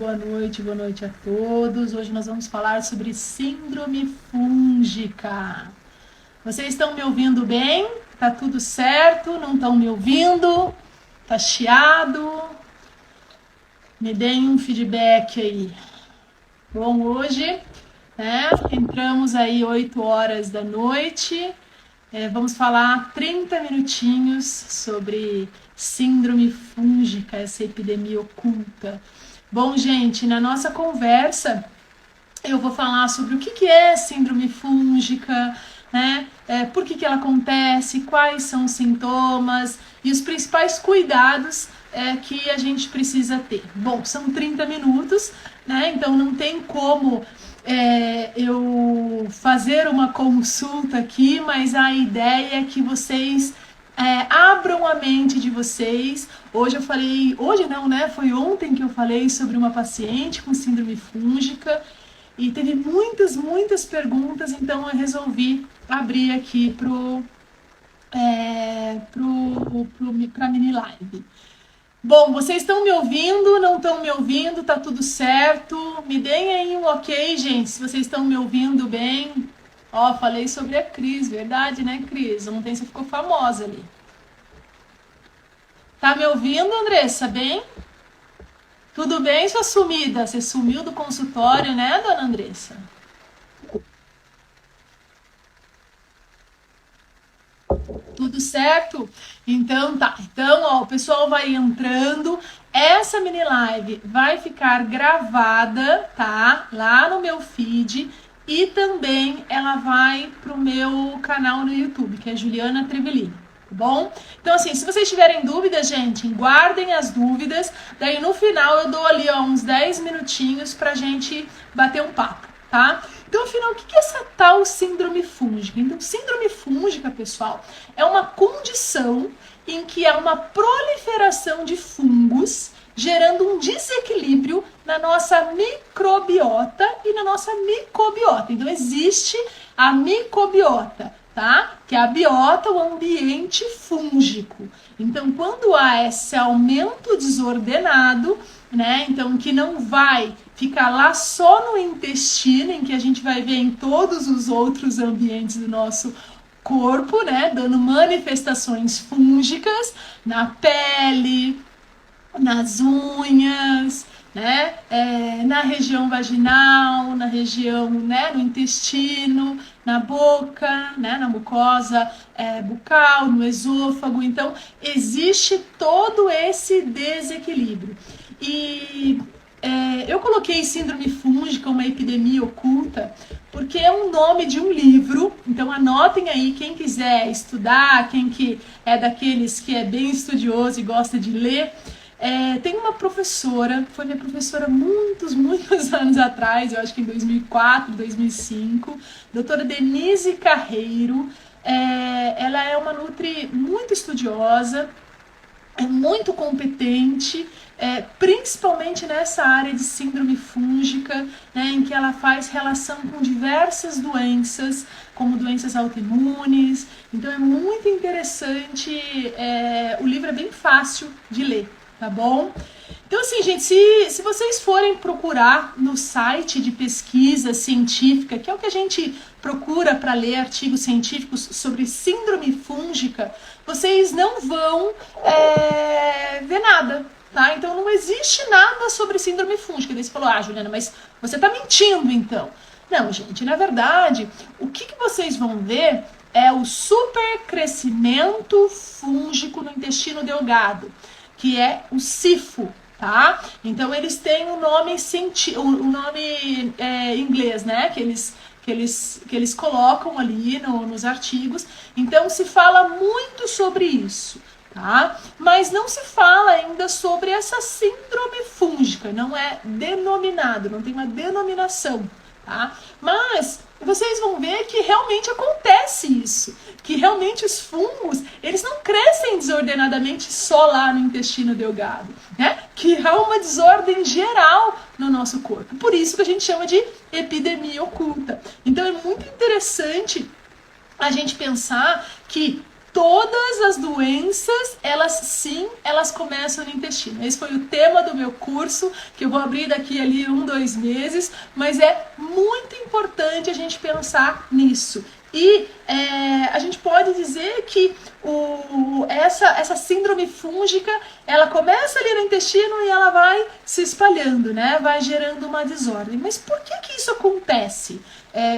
boa noite a todos. Hoje nós vamos falar sobre síndrome fúngica. Vocês estão me ouvindo bem? Tá tudo certo? Não estão me ouvindo? Tá chiado? Me deem um feedback aí. Bom, hoje, entramos aí 8 horas da noite. Vamos falar 30 minutinhos sobre síndrome fúngica, essa epidemia oculta. Bom, gente, na nossa conversa eu vou falar sobre o que é síndrome fúngica, né? Por que ela acontece, quais são os sintomas e os principais cuidados que a gente precisa ter. Bom, são 30 minutos, né? Então não tem como eu fazer uma consulta aqui, mas a ideia é que vocês abram a mente de vocês. Hoje eu falei, hoje não, né? Foi ontem que eu falei sobre uma paciente com síndrome fúngica e teve muitas perguntas, então eu resolvi abrir aqui pra mini live. Bom, vocês estão me ouvindo? Não estão me ouvindo? Tá tudo certo? Me deem aí um ok, gente, se vocês estão me ouvindo bem. Ó, falei sobre a Cris, verdade, né, Cris? Ontem você ficou famosa ali. Tá me ouvindo, Andressa? Bem? Tudo bem, sua sumida? Você sumiu do consultório, né, dona Andressa? Tudo certo? Então tá. Então, ó, o pessoal vai entrando. Essa mini live vai ficar gravada, tá? Lá no meu feed. E também ela vai pro meu canal no YouTube, que é Juliana Trevelin, tá bom? Então, assim, se vocês tiverem dúvidas, gente, guardem as dúvidas. Daí, no final, eu dou ali, ó, uns 10 minutinhos pra gente bater um papo, tá? Então, afinal, o que é essa tal síndrome fúngica? Então, síndrome fúngica, pessoal, é uma condição em que há uma proliferação de fungos gerando um desequilíbrio na nossa microbiota e na nossa micobiota. Então, existe a micobiota, tá? Que é a biota, o ambiente fúngico. Então, quando há esse aumento desordenado, né? Então, que não vai ficar lá só no intestino, em que a gente vai ver em todos os outros ambientes do nosso corpo, né? Dando manifestações fúngicas na pele, nas unhas, né? Na região vaginal, na região, né? No intestino, na boca, né? Na mucosa bucal, no esôfago. Então, existe todo esse desequilíbrio. E eu coloquei síndrome fúngica, uma epidemia oculta, porque é um nome de um livro. Então anotem aí, quem quiser estudar, quem que é daqueles que é bem estudioso e gosta de ler. Tem uma professora, foi minha professora muitos anos atrás, eu acho que em 2004, 2005, doutora Denise Carreiro. Ela é uma nutri muito estudiosa, é muito competente, principalmente nessa área de síndrome fúngica, né, em que ela faz relação com diversas doenças, como doenças autoimunes. Então é muito interessante, o livro é bem fácil de ler, tá bom? Então, assim, gente, se vocês forem procurar no site de pesquisa científica, que é o que a gente procura para ler artigos científicos sobre síndrome fúngica, vocês não vão ver nada, tá? Então, não existe nada sobre síndrome fúngica. Daí você falou, Juliana, mas você tá mentindo, então. Não, gente, na verdade, o que vocês vão ver é o supercrescimento fúngico no intestino delgado, que é o SIFO, tá? Então, eles têm o nome inglês, né? Que eles colocam ali nos artigos. Então, se fala muito sobre isso, tá? Mas não se fala ainda sobre essa síndrome fúngica, não é denominado, não tem uma denominação, tá? Mas vocês vão ver que realmente acontece isso, que realmente os fungos, eles não crescem desordenadamente só lá no intestino delgado, né? Que há uma desordem geral no nosso corpo. Por isso que a gente chama de epidemia oculta. Então é muito interessante a gente pensar que todas as doenças, elas começam no intestino. Esse foi o tema do meu curso, que eu vou abrir daqui ali 2 meses, mas é muito importante a gente pensar nisso. E a gente pode dizer que essa síndrome fúngica, ela começa ali no intestino e ela vai se espalhando, né? Vai gerando uma desordem. Mas por que isso acontece,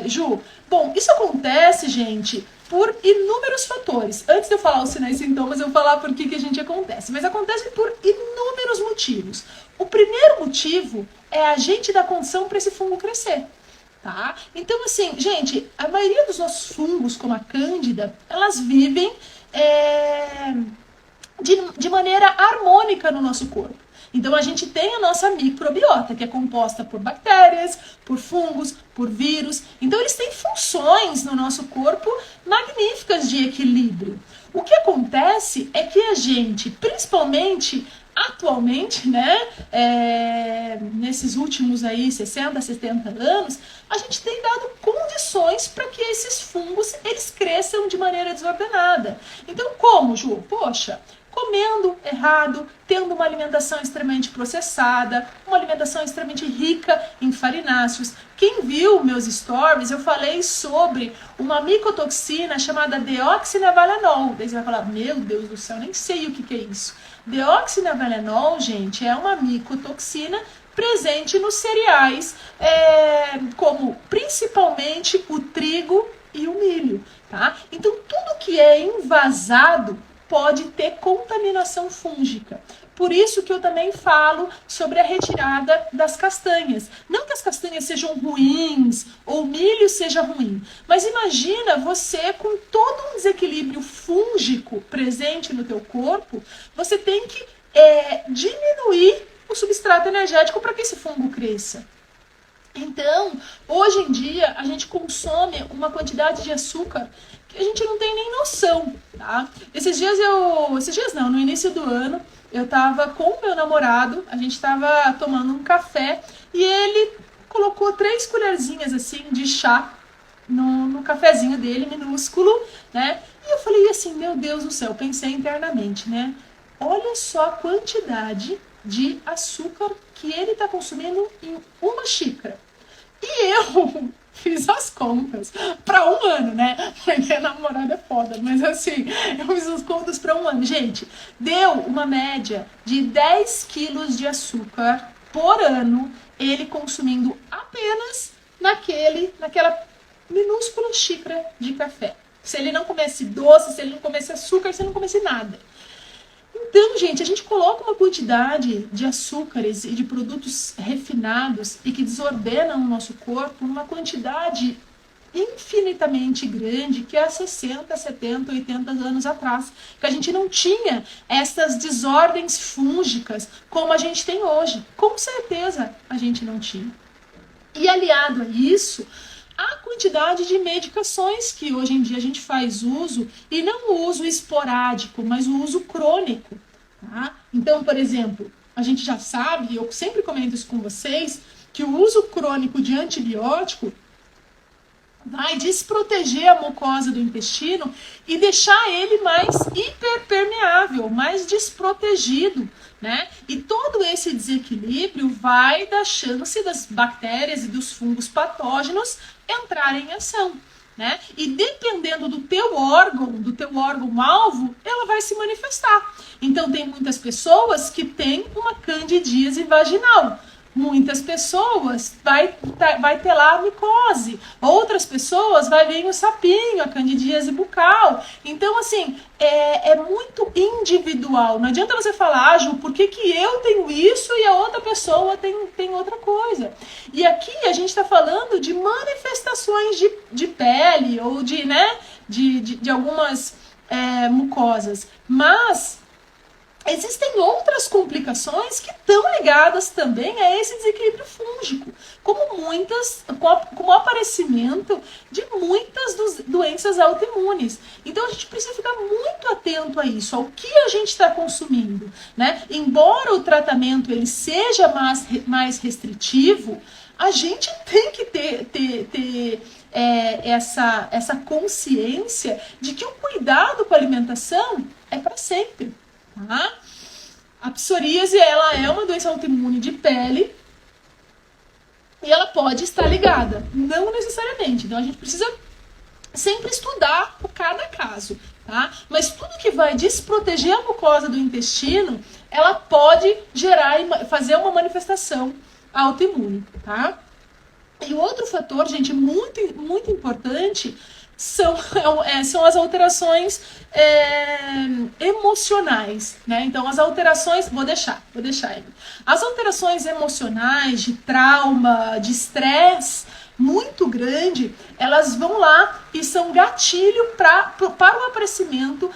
Ju? Bom, isso acontece, gente, por inúmeros fatores. Antes de eu falar os sinais e sintomas, eu vou falar por que a gente acontece. Mas acontece por inúmeros motivos. O primeiro motivo é a gente dar condição para esse fungo crescer. Tá? Então, assim, gente, a maioria dos nossos fungos, como a Cândida, elas vivem de maneira harmônica no nosso corpo. Então, a gente tem a nossa microbiota, que é composta por bactérias, por fungos, por vírus. Então, eles têm funções no nosso corpo magníficas de equilíbrio. O que acontece é que a gente, principalmente atualmente, né, nesses últimos aí 60, 70 anos, a gente tem dado condições para que esses fungos eles cresçam de maneira desordenada. Então, como, Ju? Poxa, comendo errado, tendo uma alimentação extremamente processada, uma alimentação extremamente rica em farináceos. Quem viu meus stories, eu falei sobre uma micotoxina chamada deoxinavalenol. Daí você vai falar, meu Deus do céu, nem sei o que é isso. Deoxinavalenol, gente, é uma micotoxina presente nos cereais, como principalmente o trigo e o milho, tá? Então, tudo que é envasado pode ter contaminação fúngica. Por isso que eu também falo sobre a retirada das castanhas. Não que as castanhas sejam ruins ou o milho seja ruim, mas imagina você com todo um desequilíbrio fúngico presente no teu corpo, você tem que diminuir o substrato energético para que esse fungo cresça. Então, hoje em dia, a gente consome uma quantidade de açúcar que a gente não tem nem noção, tá? No início do ano, eu tava com o meu namorado, a gente tava tomando um café e ele colocou 3 colherzinhas assim de chá no cafezinho dele, minúsculo, né? E eu falei assim, meu Deus do céu, pensei internamente, né? Olha só a quantidade de açúcar que ele está consumindo em uma xícara. E eu fiz as contas para 1 ano, né? Porque a namorada é foda, mas assim, eu fiz as contas para 1 ano. Gente, deu uma média de 10 quilos de açúcar por ano, ele consumindo apenas naquela minúscula xícara de café. Se ele não comesse doce, se ele não comesse açúcar, se ele não comesse nada. Então, gente, a gente coloca uma quantidade de açúcares e de produtos refinados e que desordenam o nosso corpo numa quantidade infinitamente grande que há 60, 70, 80 anos atrás, que a gente não tinha essas desordens fúngicas como a gente tem hoje. Com certeza a gente não tinha. E aliado a isso, a quantidade de medicações que hoje em dia a gente faz uso, e não o uso esporádico, mas o uso crônico. Tá? Então, por exemplo, a gente já sabe, eu sempre comento isso com vocês, que o uso crônico de antibiótico vai desproteger a mucosa do intestino e deixar ele mais hiperpermeável, mais desprotegido, né? E todo esse desequilíbrio vai dar chance das bactérias e dos fungos patógenos entrarem em ação, né? E dependendo do teu órgão-alvo, ela vai se manifestar. Então, tem muitas pessoas que têm uma candidíase vaginal. Muitas pessoas vai ter lá a micose, outras pessoas vai vir o sapinho, a candidíase bucal. Então, assim, é muito individual. Não adianta você falar, Ju, por que eu tenho isso e a outra pessoa tem outra coisa. E aqui a gente está falando de manifestações de pele ou de algumas mucosas. Mas existem outras complicações que estão ligadas também a esse desequilíbrio fúngico, como o aparecimento de muitas doenças autoimunes. Então a gente precisa ficar muito atento a isso, ao que a gente está consumindo, né? Embora o tratamento ele seja mais restritivo, a gente tem que ter essa consciência de que o cuidado com a alimentação é para sempre, tá? A psoríase, ela é uma doença autoimune de pele e ela pode estar ligada, não necessariamente. Então a gente precisa sempre estudar por cada caso, tá? Mas tudo que vai desproteger a mucosa do intestino, ela pode gerar e fazer uma manifestação autoimune, tá? E o outro fator, gente, muito importante são as alterações emocionais, né? Então, as alterações, vou deixar, as alterações emocionais, de trauma, de estresse muito grande, elas vão lá e são gatilho para o aparecimento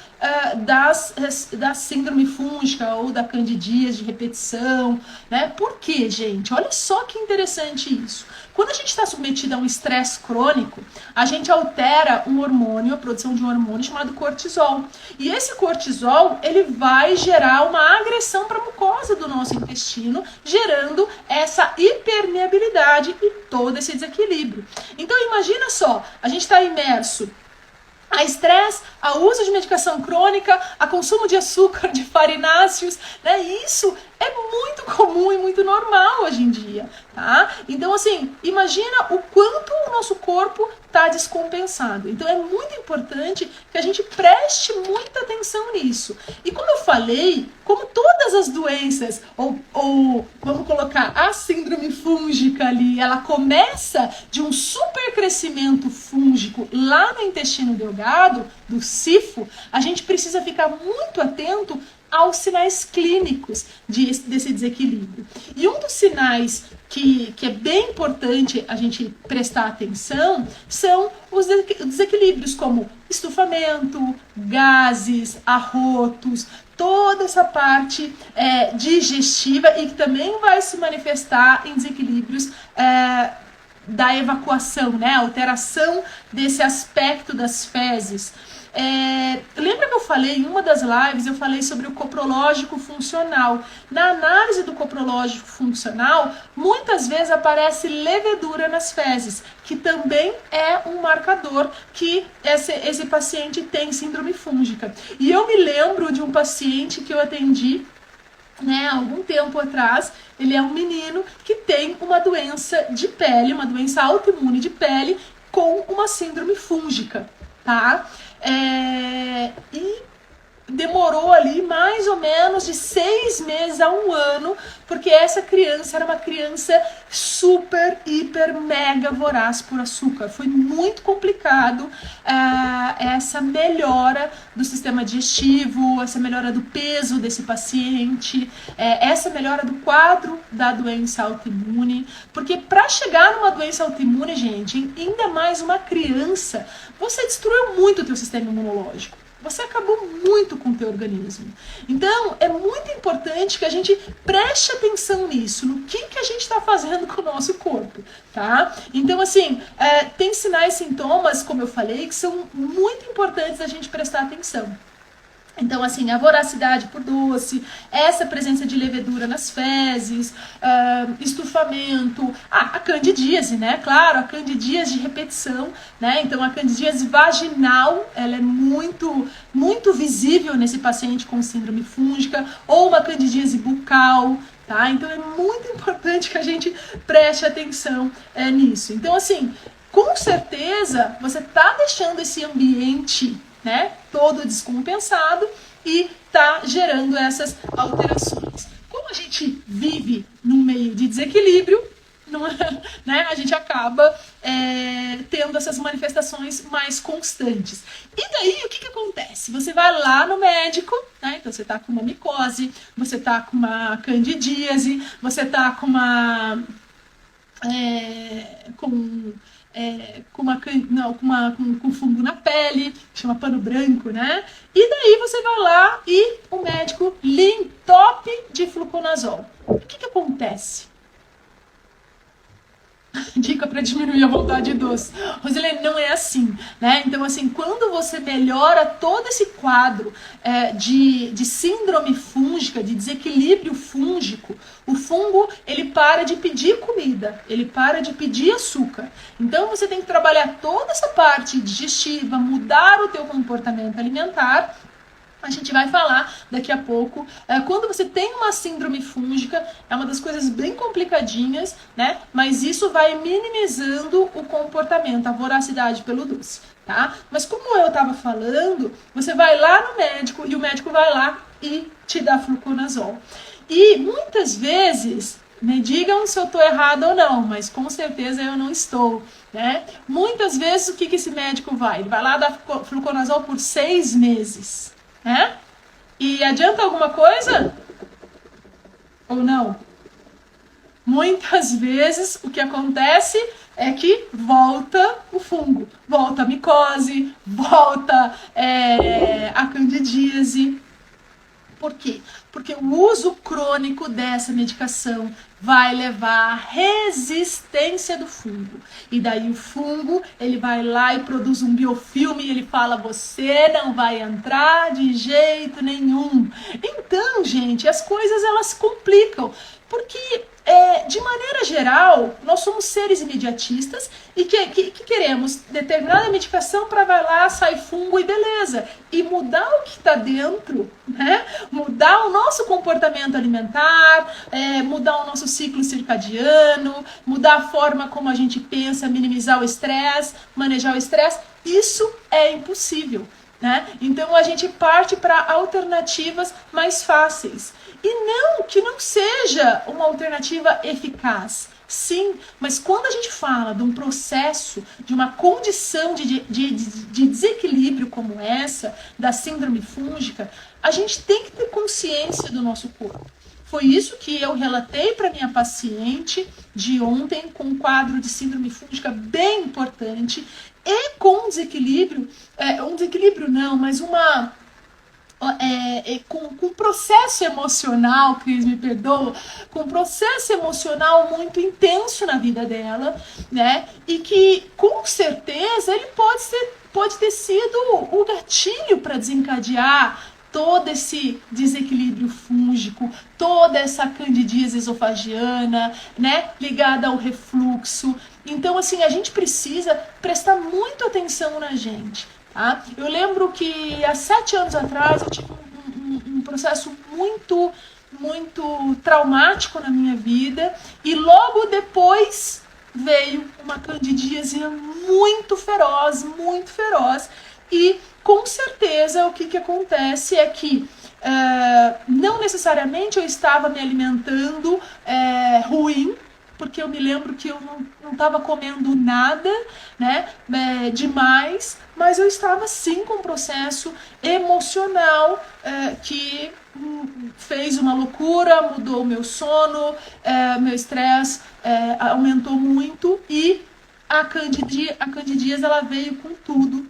da síndrome fúngica ou da candidíase de repetição, né? Por quê, gente? Olha só que interessante isso. Quando a gente está submetido a um estresse crônico, a gente altera um hormônio, a produção de um hormônio chamado cortisol. E esse cortisol, ele vai gerar uma agressão para a mucosa do nosso intestino, gerando essa hipermeabilidade e todo esse desequilíbrio. Então imagina só, a gente está imerso a estresse, a uso de medicação crônica, a consumo de açúcar, de farináceos, né? Isso é muito comum e muito normal hoje em dia, tá? Então, assim, imagina o quanto o nosso corpo está descompensado. Então, é muito importante que a gente preste muita atenção nisso. E como eu falei, como todas as doenças, ou vamos colocar a síndrome fúngica ali, ela começa de um supercrescimento fúngico lá no intestino delgado, do sifo, a gente precisa ficar muito atento aos sinais clínicos desse desequilíbrio. E um dos sinais que é bem importante a gente prestar atenção são os desequilíbrios como estufamento, gases, arrotos, toda essa parte digestiva e que também vai se manifestar em desequilíbrios da evacuação, né? Alteração desse aspecto das fezes. Lembra que eu falei em uma das lives, eu falei sobre o coprológico funcional. Na análise do coprológico funcional, muitas vezes aparece levedura nas fezes, que também é um marcador que esse paciente tem síndrome fúngica. E eu me lembro de um paciente que eu atendi, né, há algum tempo atrás. Ele é um menino que tem uma doença de pele, uma doença autoimune de pele com uma síndrome fúngica, tá? E demorou ali mais ou menos de 6 meses a 1 ano, porque essa criança era uma criança super, hiper, mega voraz por açúcar. Foi muito complicado essa melhora do sistema digestivo, essa melhora do peso desse paciente, essa melhora do quadro da doença autoimune, porque para chegar numa doença autoimune, gente, ainda mais uma criança, você destruiu muito o teu sistema imunológico. Você acabou muito com o teu organismo. Então, é muito importante que a gente preste atenção nisso, no que a gente está fazendo com o nosso corpo, tá? Então, assim, tem sinais e sintomas, como eu falei, que são muito importantes a gente prestar atenção. Então, assim, a voracidade por doce, essa presença de levedura nas fezes, estufamento, a candidíase, né? Claro, a candidíase de repetição, né? Então, a candidíase vaginal, ela é muito, muito visível nesse paciente com síndrome fúngica, ou uma candidíase bucal, tá? Então, é muito importante que a gente preste atenção nisso. Então, assim, com certeza, você tá deixando esse ambiente, né, todo descompensado e tá gerando essas alterações. Como a gente vive num meio de desequilíbrio, né, a gente acaba tendo essas manifestações mais constantes. E daí, o que acontece? Você vai lá no médico, né, então você tá com uma micose, você tá com uma candidíase, você tá com uma... com fungo na pele, chama pano branco, né? E daí você vai lá e o médico lhe entope de fluconazol. O que acontece? Dica para diminuir a vontade de doce. Rosilene, não é assim, né? Então, assim, quando você melhora todo esse quadro de síndrome fúngica, de desequilíbrio fúngico, o fungo, ele para de pedir comida, ele para de pedir açúcar. Então, você tem que trabalhar toda essa parte digestiva, mudar o teu comportamento alimentar. A gente vai falar daqui a pouco. Quando você tem uma síndrome fúngica, é uma das coisas bem complicadinhas, né? Mas isso vai minimizando o comportamento, a voracidade pelo doce, tá? Mas como eu estava falando, você vai lá no médico e o médico vai lá e te dá fluconazol. E muitas vezes, me digam se eu estou errada ou não, mas com certeza eu não estou, né? Muitas vezes o que esse médico vai? Ele vai lá dar fluconazol por 6 meses. E adianta alguma coisa? Ou não? Muitas vezes o que acontece é que volta o fungo, volta a micose, volta a candidíase. Por quê? Porque o uso crônico dessa medicação vai levar à resistência do fungo. E daí o fungo, ele vai lá e produz um biofilme e ele fala, você não vai entrar de jeito nenhum. Então, gente, as coisas elas se complicam. Porque, de maneira geral, nós somos seres imediatistas e que queremos determinada medicação para vai lá, sai fungo e beleza. E mudar o que está dentro, né? Mudar o nosso comportamento alimentar, mudar o nosso ciclo circadiano, mudar a forma como a gente pensa, minimizar o estresse, manejar o estresse, isso é impossível. Né? Então a gente parte para alternativas mais fáceis. E não que não seja uma alternativa eficaz. Sim, mas quando a gente fala de um processo, de uma condição de desequilíbrio como essa, da síndrome fúngica, a gente tem que ter consciência do nosso corpo. Foi isso que eu relatei para minha paciente de ontem, com um quadro de síndrome fúngica bem importante e com um desequilíbrio não, mas com um processo emocional, Cris, me perdoa, com um processo emocional muito intenso na vida dela, né? E que, com certeza, ele pode ter sido o gatilho para desencadear todo esse desequilíbrio fúngico, toda essa candidíase esofagiana, né, ligada ao refluxo. Então, assim, a gente precisa prestar muito atenção na gente, tá? Eu lembro que há 7 anos atrás eu tive um processo muito traumático na minha vida e logo depois veio uma candidíase muito feroz e com certeza o que acontece é que não necessariamente eu estava me alimentando ruim, porque eu me lembro que eu não estava comendo nada, né, demais, mas eu estava sim com um processo emocional que fez uma loucura, mudou o meu sono, meu estresse aumentou muito e a candidíase ela veio com tudo.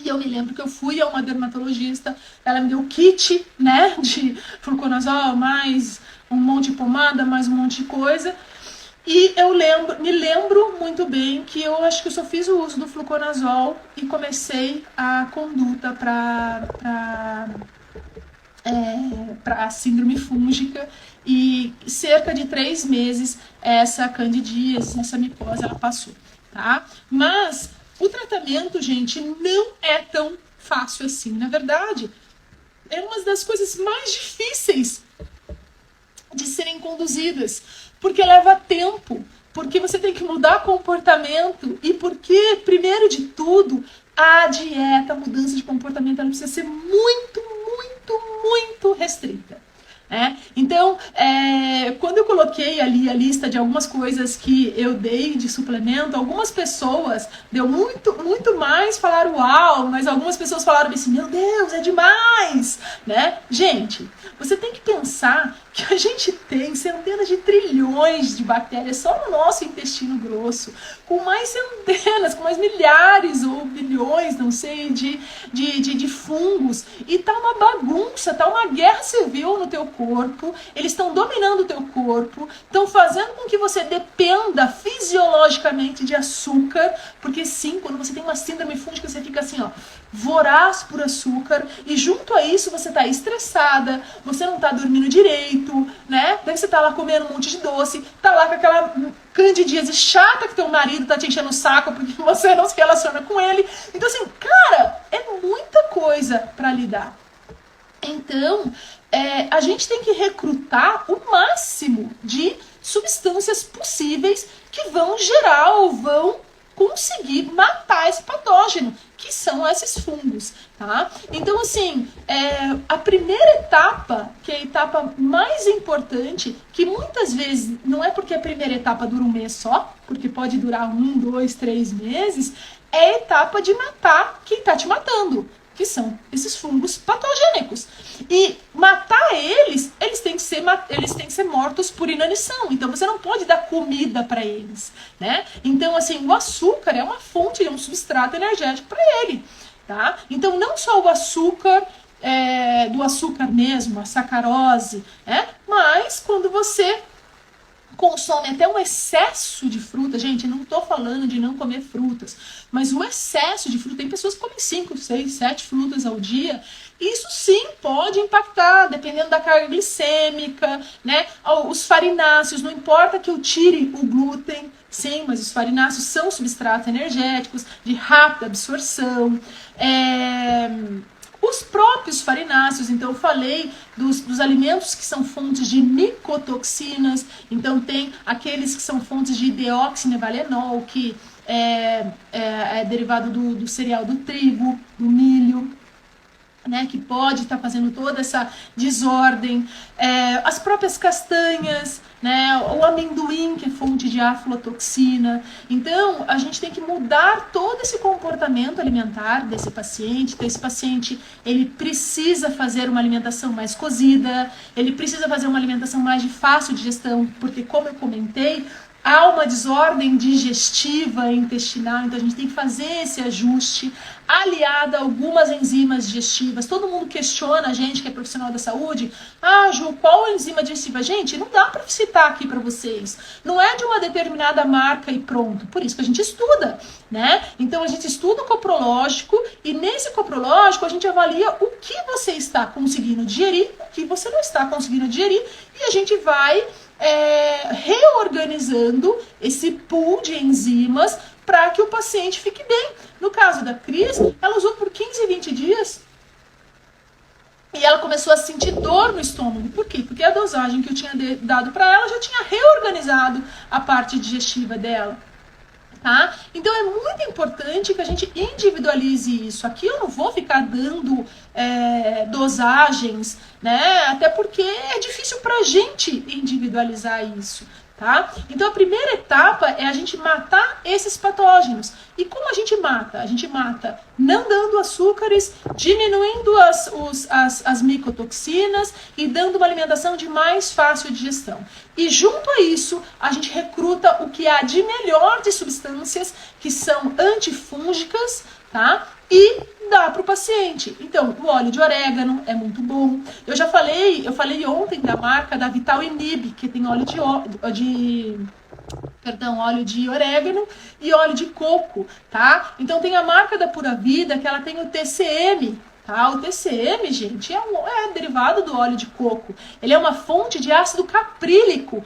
E eu me lembro que eu fui a uma dermatologista, ela me deu kit, né, de fluconazol, mais um monte de pomada, mais um monte de coisa. E eu me lembro muito bem que eu acho que eu só fiz o uso do fluconazol e comecei a conduta para a síndrome fúngica e cerca de 3 meses essa candidíase, essa micose, ela passou, tá? Mas o tratamento, gente, não é tão fácil assim. Na verdade, é uma das coisas mais difíceis de serem conduzidas, porque leva tempo, porque você tem que mudar comportamento e porque, primeiro de tudo, a dieta, a mudança de comportamento, ela precisa ser muito restrita. Então, quando eu coloquei ali a lista de algumas coisas que eu dei de suplemento, algumas pessoas deu muito mais, falaram uau, mas algumas pessoas falaram assim, meu Deus, é demais, né? Gente, você tem que pensar que a gente tem centenas de trilhões de bactérias só no nosso intestino grosso, com mais centenas, com mais milhares ou bilhões, não sei, de fungos, e tá uma bagunça, tá uma guerra civil no teu corpo, corpo, eles estão dominando o teu corpo, estão fazendo com que você dependa fisiologicamente de açúcar, porque sim, quando você tem uma síndrome fúngica, você fica assim, ó, voraz por açúcar, e junto a isso você tá estressada, você não tá dormindo direito, né? Daí você tá lá comendo um monte de doce, tá lá com aquela candidíase chata que teu marido tá te enchendo o saco porque você não se relaciona com ele. Então assim, cara, é muita coisa pra lidar. Então, a gente tem que recrutar o máximo de substâncias possíveis que vão gerar ou vão conseguir matar esse patógeno, que são esses fungos, tá? Então, assim, a primeira etapa, que é a etapa mais importante, que muitas vezes não é porque a primeira etapa dura um mês só, porque pode durar 1, 2, 3 meses, é a etapa de matar quem tá te matando, que são esses fungos patogênicos. E matar eles têm que ser mortos por inanição. Então você não pode dar comida para eles, né? Então assim, o açúcar é uma fonte, é um substrato energético para ele, tá? Então não só o açúcar do açúcar mesmo, a sacarose, né? Mas quando você consome até um excesso de fruta, gente, não tô falando de não comer frutas, mas o excesso de fruta, tem pessoas que comem 5, 6, 7 frutas ao dia, isso sim pode impactar, dependendo da carga glicêmica, né? Os farináceos, não importa que eu tire o glúten, sim, mas os farináceos são substratos energéticos de rápida absorção. Os próprios farináceos, então eu falei dos alimentos que são fontes de micotoxinas, então tem aqueles que são fontes de deoxinevalenol, que é derivado do cereal do trigo, do milho, né, que pode estar fazendo toda essa desordem, as próprias castanhas, né, o amendoim, que é fonte de aflatoxina. Então, a gente tem que mudar todo esse comportamento alimentar desse paciente. Então, esse paciente, ele precisa fazer uma alimentação mais cozida, ele precisa fazer uma alimentação mais de fácil digestão, porque, como eu comentei, há uma desordem digestiva intestinal, então a gente tem que fazer esse ajuste, aliado a algumas enzimas digestivas. Todo mundo questiona a gente que é profissional da saúde. Ah, Ju, qual enzima digestiva? Gente, não dá para citar aqui para vocês. Não é de uma determinada marca e pronto. Por isso que a gente estuda, né? Então a gente estuda o coprológico e nesse coprológico a gente avalia o que você está conseguindo digerir, o que você não está conseguindo digerir e a gente vai reorganizando esse pool de enzimas para que o paciente fique bem. No caso da Cris, ela usou por 15, 20 dias e ela começou a sentir dor no estômago. Por quê? Porque a dosagem que eu tinha dado para ela já tinha reorganizado a parte digestiva dela. Tá? Então é muito importante que a gente individualize isso. Aqui eu não vou ficar dando dosagens, né? Até porque é difícil pra gente individualizar isso. Tá? Então a primeira etapa é a gente matar esses patógenos. E como a gente mata? A gente mata não dando açúcares, diminuindo as micotoxinas e dando uma alimentação de mais fácil digestão. E junto a isso, a gente recruta o que há de melhor de substâncias que são antifúngicas, tá? E dá para o paciente. Então, o óleo de orégano é muito bom. Eu falei ontem da marca da Vital Inib, que tem óleo de orégano e óleo de coco, tá? Então tem a marca da Pura Vida, que ela tem o TCM, tá? O TCM, gente, é derivado do óleo de coco. Ele é uma fonte de ácido caprílico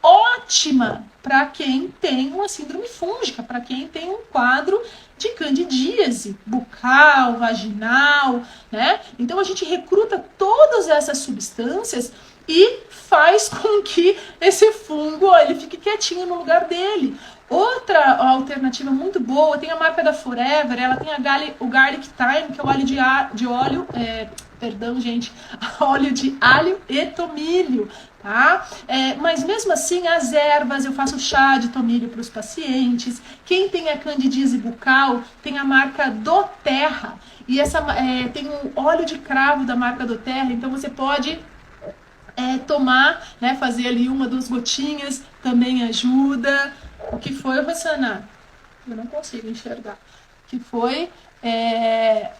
ótima para quem tem uma síndrome fúngica, para quem tem um quadro de candidíase bucal, vaginal, né? Então a gente recruta todas essas substâncias e faz com que esse fungo ele fique quietinho no lugar dele. Outra alternativa muito boa, tem a marca da Forever, ela tem o Garlic Thyme, que é o óleo de alho e tomilho, tá? Mas mesmo assim, as ervas, eu faço chá de tomilho para os pacientes. Quem tem a candidíase bucal, tem a marca doTERRA, e tem o óleo de cravo da marca doTERRA, então você pode tomar, né, fazer ali 1, 2 gotinhas, também ajuda. O que foi, Rossana? Eu não consigo enxergar. O que foi?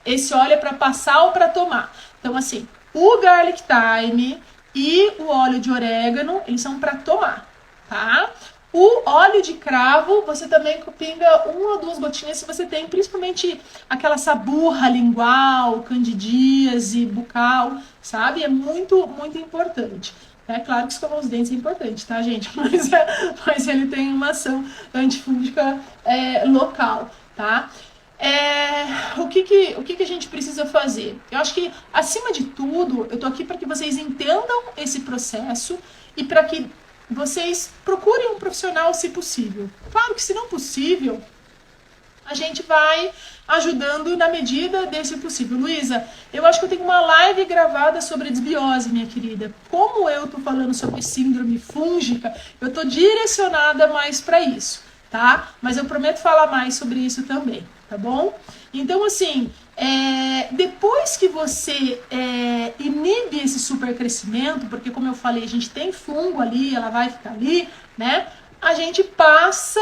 Esse óleo é para passar ou para tomar. Então, assim, o Garlic Thyme, e o óleo de orégano, eles são para tomar, tá? O óleo de cravo, você também pinga 1 ou 2 gotinhas se você tem, principalmente aquela saburra lingual, candidíase, bucal, sabe? É muito, muito importante. É claro que escovar os dentes é importante, tá, gente? Mas ele tem uma ação antifúngica local, tá? O que a gente precisa fazer? Eu acho que, acima de tudo, eu tô aqui para que vocês entendam esse processo e para que vocês procurem um profissional se possível. Claro que, se não possível, a gente vai ajudando na medida desse possível. Luísa, eu acho que eu tenho uma live gravada sobre desbiose, minha querida. Como eu tô falando sobre síndrome fúngica, eu tô direcionada mais para isso, tá? Mas eu prometo falar mais sobre isso também, tá bom? Então, assim, depois que você inibe esse supercrescimento, porque, como eu falei, a gente tem fungo ali, ela vai ficar ali, né? A gente passa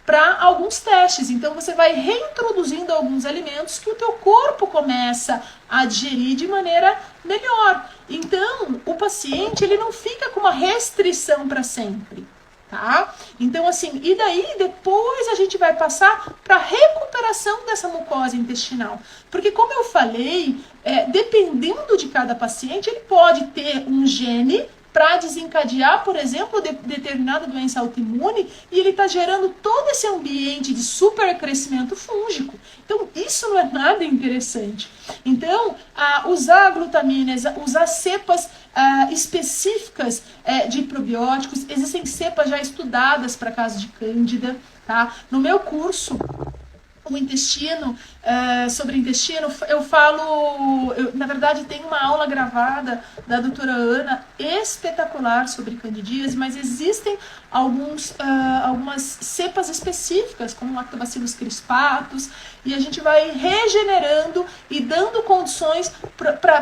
para alguns testes. Então, você vai reintroduzindo alguns alimentos que o teu corpo começa a digerir de maneira melhor. Então, o paciente, ele não fica com uma restrição para sempre, tá? Então, assim, e daí depois a gente vai passar para recuperação dessa mucosa intestinal. Porque, como eu falei, dependendo de cada paciente, ele pode ter um gene para desencadear, por exemplo, determinada doença autoimune, e ele está gerando todo esse ambiente de supercrescimento fúngico. Então, isso não é nada interessante. Então, usar glutaminas, usar cepas específicas de probióticos, existem cepas já estudadas para caso de cândida, tá? No meu curso, o intestino, sobre intestino, eu falo, na verdade tem uma aula gravada da doutora Ana, espetacular, sobre candidíase, mas existem algumas cepas específicas, como lactobacillus crispatus, e a gente vai regenerando e dando condições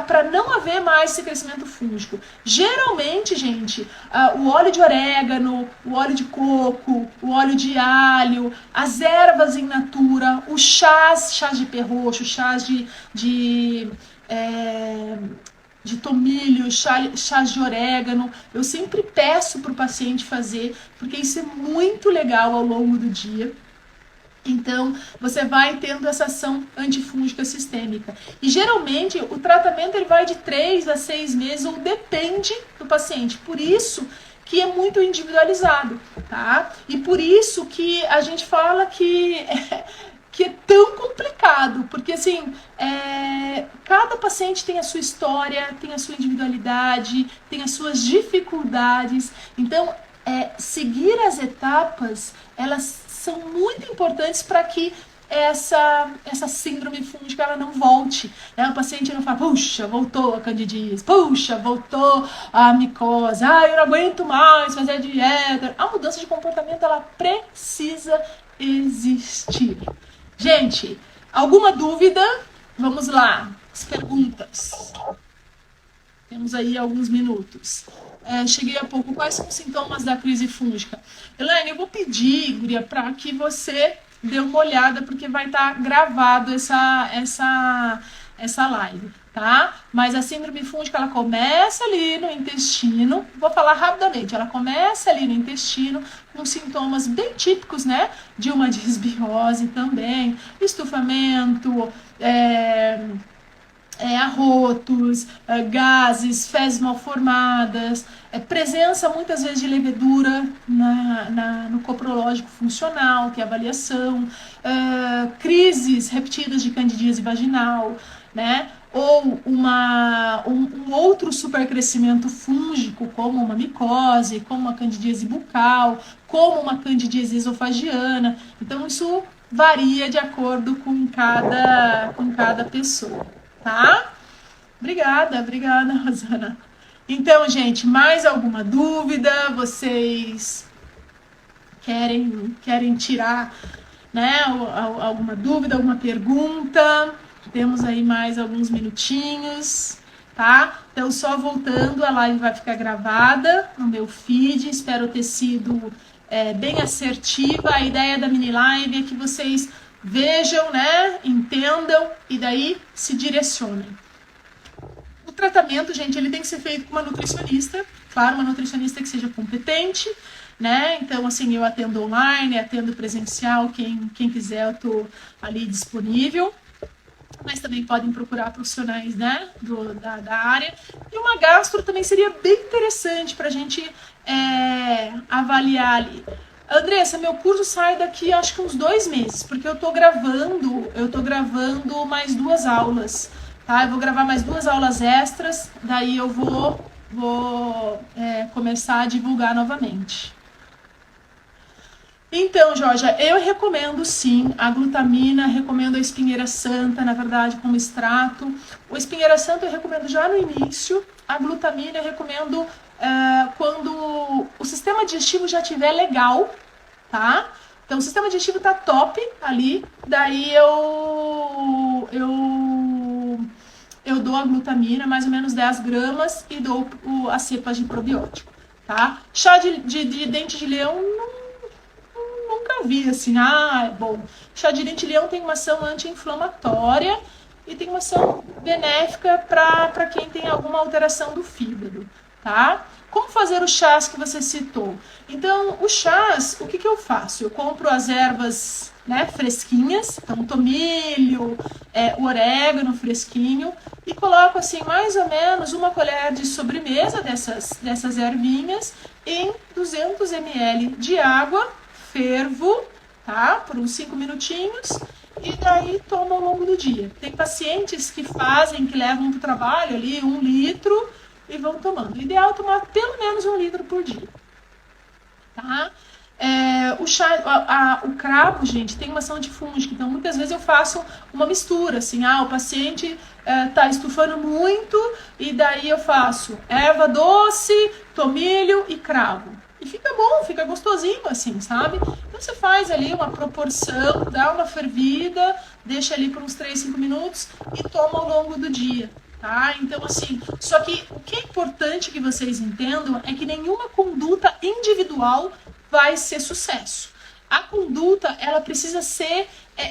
para não haver mais esse crescimento fúngico. Geralmente, gente, o óleo de orégano, o óleo de coco, o óleo de alho, as ervas in natura, os chás de perroxo, chás de tomilho, chás de orégano, eu sempre peço para o paciente fazer, porque isso é muito legal ao longo do dia. Então, você vai tendo essa ação antifúngica sistêmica. E, geralmente, o tratamento ele vai de 3 a 6 meses, ou depende do paciente. Por isso que é muito individualizado, tá? E por isso que a gente fala que é tão complicado, porque, assim, cada paciente tem a sua história, tem a sua individualidade, tem as suas dificuldades. Então, seguir as etapas, elas são muito importantes para que essa síndrome fúngica ela não volte, né? O paciente não fala, puxa, voltou a candidíase, puxa, voltou a micose, eu não aguento mais fazer a dieta. A mudança de comportamento, ela precisa existir. Gente, alguma dúvida? Vamos lá, as perguntas. Temos aí alguns minutos. Cheguei há pouco. Quais são os sintomas da crise fúngica? Elaine, eu vou pedir, Guria, para que você dê uma olhada, porque vai estar gravado essa live, tá? Mas a síndrome fúngica, ela começa ali no intestino. Vou falar rapidamente. Ela começa ali no intestino com sintomas bem típicos, né? De uma disbiose também, estufamento, arrotos, gases, fezes mal formadas, presença muitas vezes de levedura no coprológico funcional, que é a avaliação, crises repetidas de candidíase vaginal, né? Ou um outro supercrescimento fúngico, como uma micose, como uma candidíase bucal, como uma candidíase esofagiana. Então, isso varia de acordo com cada pessoa. Tá? Obrigada, Rosana. Então, gente, mais alguma dúvida? Vocês querem tirar, né, alguma dúvida, alguma pergunta? Temos aí mais alguns minutinhos, tá? Então, só voltando, a live vai ficar gravada no meu feed. Espero ter sido bem assertiva. A ideia da mini live é que vocês vejam, né, entendam e daí se direcionem. O tratamento, gente, ele tem que ser feito com uma nutricionista, claro, uma nutricionista que seja competente, né? Então, assim, eu atendo online, atendo presencial, quem quiser, eu tô ali disponível. Mas também podem procurar profissionais, né, da área. E uma gastro também seria bem interessante para a gente avaliar ali. Andressa, meu curso sai daqui acho que uns 2 meses, porque eu tô gravando mais 2 aulas, tá? Eu vou gravar mais 2 aulas extras, daí eu vou começar a divulgar novamente. Então, Georgia, eu recomendo sim a glutamina, recomendo a espinheira santa, na verdade, como extrato. O espinheira santa eu recomendo já no início, a glutamina eu recomendo quando o sistema digestivo já estiver legal, tá? Então, o sistema digestivo tá top ali, daí eu dou a glutamina, mais ou menos 10 gramas, e dou as cepas de probiótico, tá? Chá de dente de leão, nunca vi assim, é bom. Chá de dente de leão tem uma ação anti-inflamatória e tem uma ação benéfica para quem tem alguma alteração do fígado, tá? Como fazer os chás que você citou? Então, os chás, o que eu faço? Eu compro as ervas, né, fresquinhas, então tomilho, o orégano fresquinho, e coloco assim mais ou menos uma colher de sobremesa dessas ervinhas em 200 ml de água, fervo, tá? Por uns 5 minutinhos, e daí tomo ao longo do dia. Tem pacientes que levam para o trabalho ali 1 litro e vão tomando. O ideal é tomar pelo menos 1 litro por dia, tá? O cravo, gente, tem uma ação antifúngica, então muitas vezes eu faço uma mistura, assim, o paciente tá estufando muito, e daí eu faço erva doce, tomilho e cravo. E fica bom, fica gostosinho, assim, sabe? Então você faz ali uma proporção, dá uma fervida, deixa ali por uns 3, 5 minutos e toma ao longo do dia, tá? Então, assim, só que o que é importante que vocês entendam é que nenhuma conduta individual vai ser sucesso. A conduta, ela precisa ser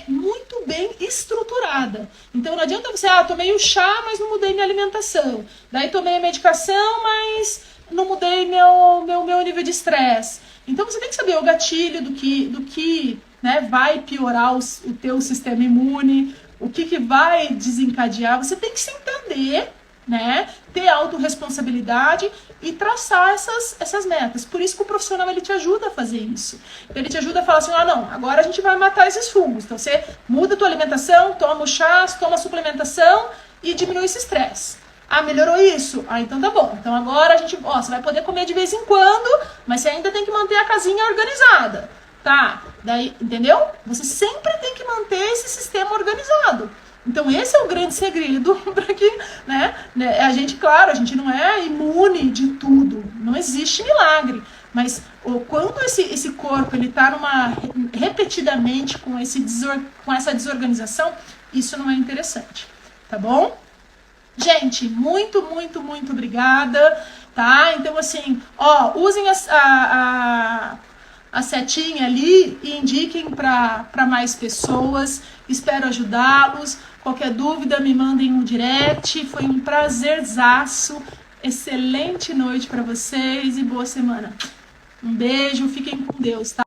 muito bem estruturada. Então, não adianta você, tomei o chá, mas não mudei minha alimentação. Daí tomei a medicação, mas não mudei meu nível de estresse. Então, você tem que saber o gatilho do que né, vai piorar o teu sistema imune, o que vai desencadear. Você tem que se entender, né, ter autorresponsabilidade e traçar essas metas. Por isso que o profissional ele te ajuda a fazer isso. Ele te ajuda a falar assim, não, agora a gente vai matar esses fungos. Então você muda a tua alimentação, toma o chá, toma a suplementação e diminui esse estresse. Melhorou isso? Então tá bom. Então agora você vai poder comer de vez em quando, mas você ainda tem que manter a casinha organizada, tá? Daí, entendeu? Você sempre tem que manter esse sistema organizado. Então esse é o grande segredo para que, né, a gente não é imune de tudo, não existe milagre, mas quando esse corpo ele tá repetidamente com essa desorganização, isso não é interessante, tá bom? Gente, muito, muito, muito obrigada, tá? Então, assim, usem a setinha ali e indiquem para mais pessoas. Espero ajudá-los. Qualquer dúvida, me mandem um direct. Foi um prazerzaço. Excelente noite para vocês e boa semana. Um beijo, fiquem com Deus, tá?